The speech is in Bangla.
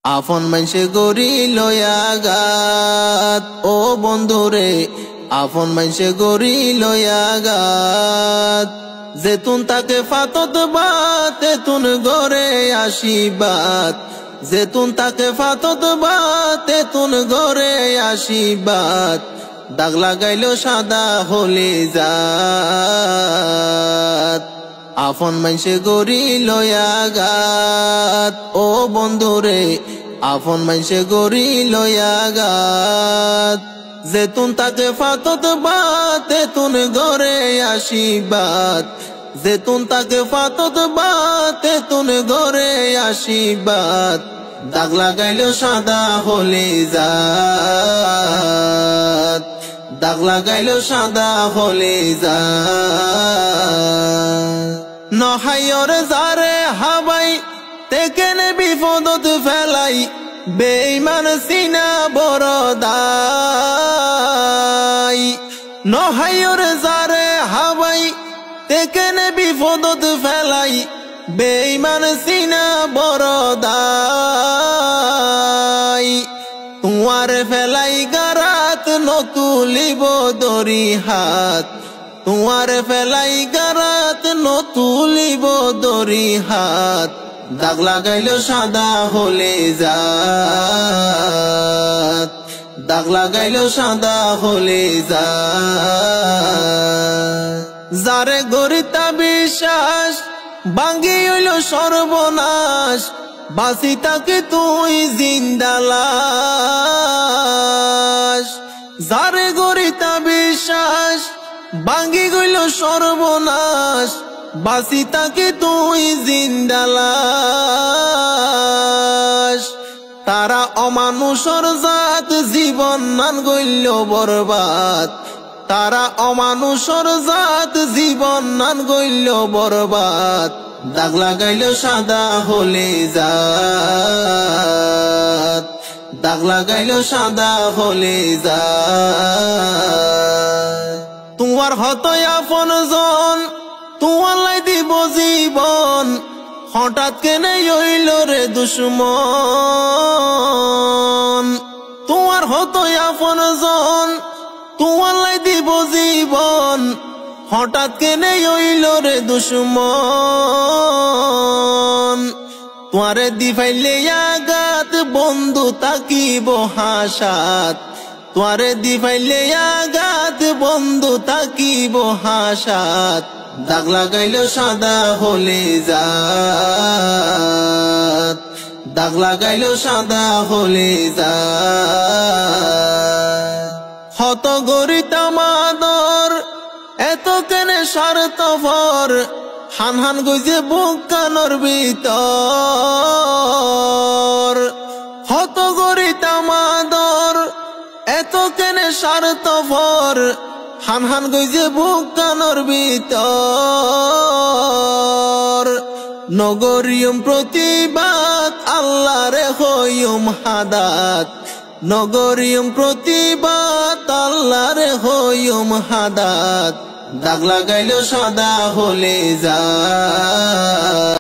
আপন মাইসে গরি লয়াগাত ও বন্ধুরে আপন মাইসে গরি লয়াগাত যেতুন তাকে ফাতত বাত তেতুন গরে আশীর্বাদ যেতুন তাকে ফাতত বাত তেতুন গরে আশীর্বাদ দাগ লাগাইলো সাদা হলে জাত আপন মাইসে গরি লয়াগাত ও বন্ধুরে আপন মাইসে গরি লয়াগাত যেতুন তাকে ফাতত বাত তেতুন গরে আশীর্বাদ যেতুন তাকে ফাতত বাত তেতুন গরে আশীর্বাদ দাগ লাগাইলো সাদা হলে জাত দাগ লাগাইলো সাদা হলে জাত নহাইয়র যারে হাবাই তেকেনে বিপদত ফেলাই বেঈমান সিনা বড়দাই নহাইয়র যারে হাবাই তেকেনে বিপদত ফেলাই বেঈমান সিনা বড়দাই তোমার ফেলাই গারাত নতুলিব দরি হাত তোমার ফেলাই গারাত নতুলিব দরি হাত দাগ লাগাইলো সাদা হলে জাত দাগ লাগাইলো সাদা হলে জাত যারে গরিতা বিশ্বাস ভাঙ্গি হইল সর্বনাশ বাসি তাকে তুই জিন্দালাশ যারে গরিতা বিশ্বাস ভাঙ্গি গইল সর্বনাশ বাসি তাকে তুই জিন্দালাশ তারা অমানুষর জাত জীবন নান গইল বরবাদ তারা অমানুষর জাত জীবন নান গইল বরবাদ দাগ লাগাইলো সাদা হলে জাত দাগ লাগাইলো সাদা হলে জাত তোমার হতই আপন জন তোমার লাই দিব জীবন হঠাৎ কেনে হইল রে দুশ্মন তোমার হতই আপন জন তোমার লাই দিব জীবন হঠাৎ কেনে হইল রে দুশ্মন তোমারে দিফাইলে আগাত বন্ধু তাকিব হাসাত তোমারে দিফাইলে আগাত বন্ধু তাকিব হাসাত দাগ লাগাইলো সাদা হলে জাত দাগ লাগাইলো সাদা হলে জাত হত গরিতা মাদর এত কেনে স্বার্থপর হান হান গইছে বুক কানর ভিতর হত গরিতা মাদর এত কেনে স্বার্থপর হান হান গইছে বুক কানর ভিতর নগরিয়ম প্রতিবাদ আল্লাহরে হইম হাদাত নগরিয়ম প্রতিবাদ আল্লাহরে হইম হাদাত দাগ লাগাইলো সাদা হলে জাত।